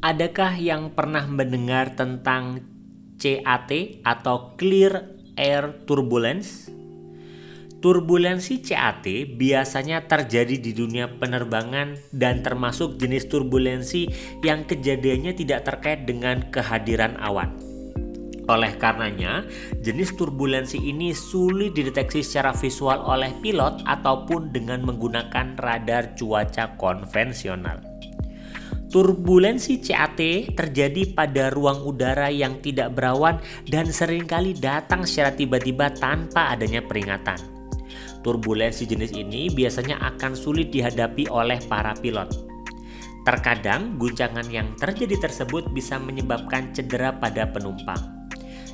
Adakah yang pernah mendengar tentang CAT atau Clear Air Turbulence? Turbulensi CAT biasanya terjadi di dunia penerbangan dan termasuk jenis turbulensi yang kejadiannya tidak terkait dengan kehadiran awan. Oleh karenanya, jenis turbulensi ini sulit dideteksi secara visual oleh pilot ataupun dengan menggunakan radar cuaca konvensional. Turbulensi CAT terjadi pada ruang udara yang tidak berawan dan seringkali datang secara tiba-tiba tanpa adanya peringatan. Turbulensi jenis ini biasanya akan sulit dihadapi oleh para pilot. Terkadang guncangan yang terjadi tersebut bisa menyebabkan cedera pada penumpang.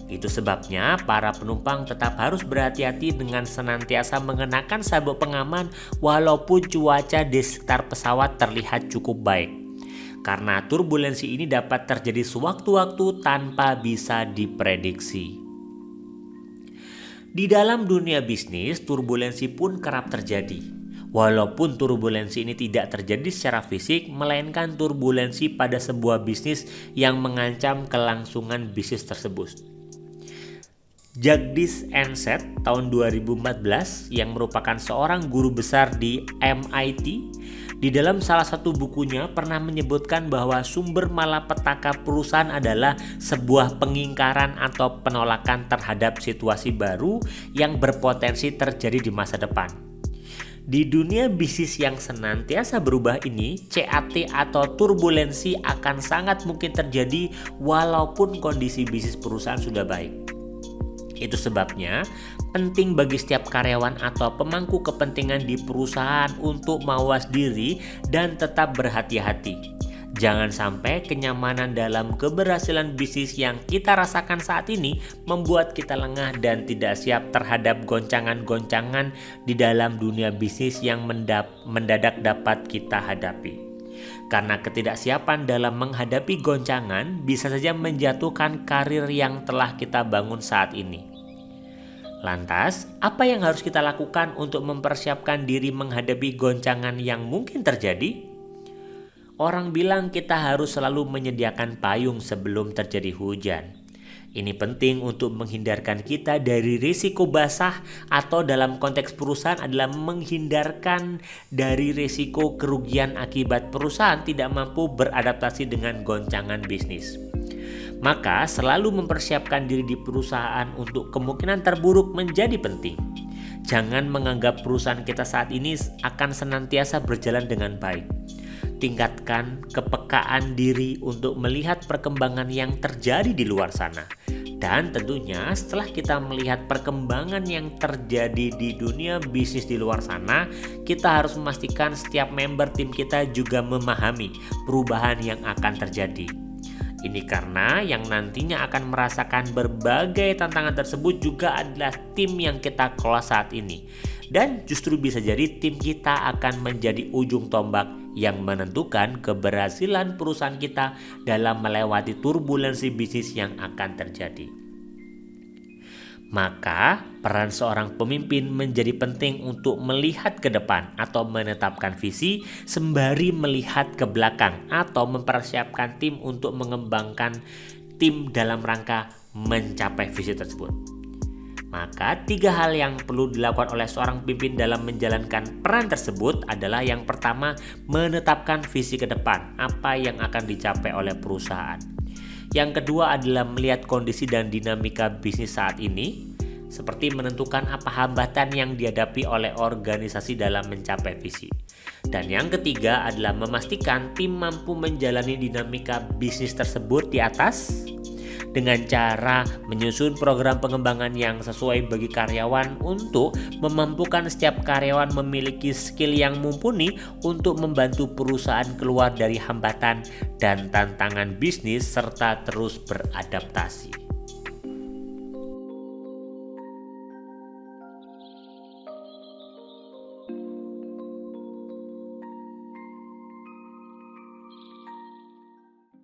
Itu sebabnya para penumpang tetap harus berhati-hati dengan senantiasa mengenakan sabuk pengaman walaupun cuaca di sekitar pesawat terlihat cukup baik. Karena turbulensi ini dapat terjadi sewaktu-waktu tanpa bisa diprediksi. Di dalam dunia bisnis, turbulensi pun kerap terjadi. Walaupun turbulensi ini tidak terjadi secara fisik, melainkan turbulensi pada sebuah bisnis yang mengancam kelangsungan bisnis tersebut. Jagdish Anseth tahun 2014 yang merupakan seorang guru besar di MIT di dalam salah satu bukunya pernah menyebutkan bahwa sumber malapetaka perusahaan adalah sebuah pengingkaran atau penolakan terhadap situasi baru yang berpotensi terjadi di masa depan. Di dunia bisnis yang senantiasa berubah ini, CAT atau turbulensi akan sangat mungkin terjadi walaupun kondisi bisnis perusahaan sudah baik. Itu sebabnya penting bagi setiap karyawan atau pemangku kepentingan di perusahaan untuk mawas diri dan tetap berhati-hati. Jangan sampai kenyamanan dalam keberhasilan bisnis yang kita rasakan saat ini membuat kita lengah dan tidak siap terhadap goncangan-goncangan di dalam dunia bisnis yang mendadak dapat kita hadapi. Karena ketidaksiapan dalam menghadapi goncangan bisa saja menjatuhkan karir yang telah kita bangun saat ini. Lantas, apa yang harus kita lakukan untuk mempersiapkan diri menghadapi goncangan yang mungkin terjadi? Orang bilang kita harus selalu menyediakan payung sebelum terjadi hujan. Ini penting untuk menghindarkan kita dari risiko basah atau dalam konteks perusahaan adalah menghindarkan dari risiko kerugian akibat perusahaan tidak mampu beradaptasi dengan goncangan bisnis. Maka selalu mempersiapkan diri di perusahaan untuk kemungkinan terburuk menjadi penting. Jangan menganggap perusahaan kita saat ini akan senantiasa berjalan dengan baik. Tingkatkan kepekaan diri untuk melihat perkembangan yang terjadi di luar sana. Dan tentunya setelah kita melihat perkembangan yang terjadi di dunia bisnis di luar sana, kita harus memastikan setiap member tim kita juga memahami perubahan yang akan terjadi. Ini karena yang nantinya akan merasakan berbagai tantangan tersebut juga adalah tim yang kita kelola saat ini. Dan justru bisa jadi tim kita akan menjadi ujung tombak yang menentukan keberhasilan perusahaan kita dalam melewati turbulensi bisnis yang akan terjadi. Maka, peran seorang pemimpin menjadi penting untuk melihat ke depan atau menetapkan visi sembari melihat ke belakang atau mempersiapkan tim untuk mengembangkan tim dalam rangka mencapai visi tersebut. Maka 3 hal yang perlu dilakukan oleh seorang pemimpin dalam menjalankan peran tersebut adalah yang pertama, menetapkan visi ke depan, apa yang akan dicapai oleh perusahaan. Yang kedua adalah melihat kondisi dan dinamika bisnis saat ini, seperti menentukan apa hambatan yang dihadapi oleh organisasi dalam mencapai visi. Dan yang ketiga adalah memastikan tim mampu menjalani dinamika bisnis tersebut di atas dengan cara menyusun program pengembangan yang sesuai bagi karyawan untuk memampukan setiap karyawan memiliki skill yang mumpuni untuk membantu perusahaan keluar dari hambatan dan tantangan bisnis serta terus beradaptasi.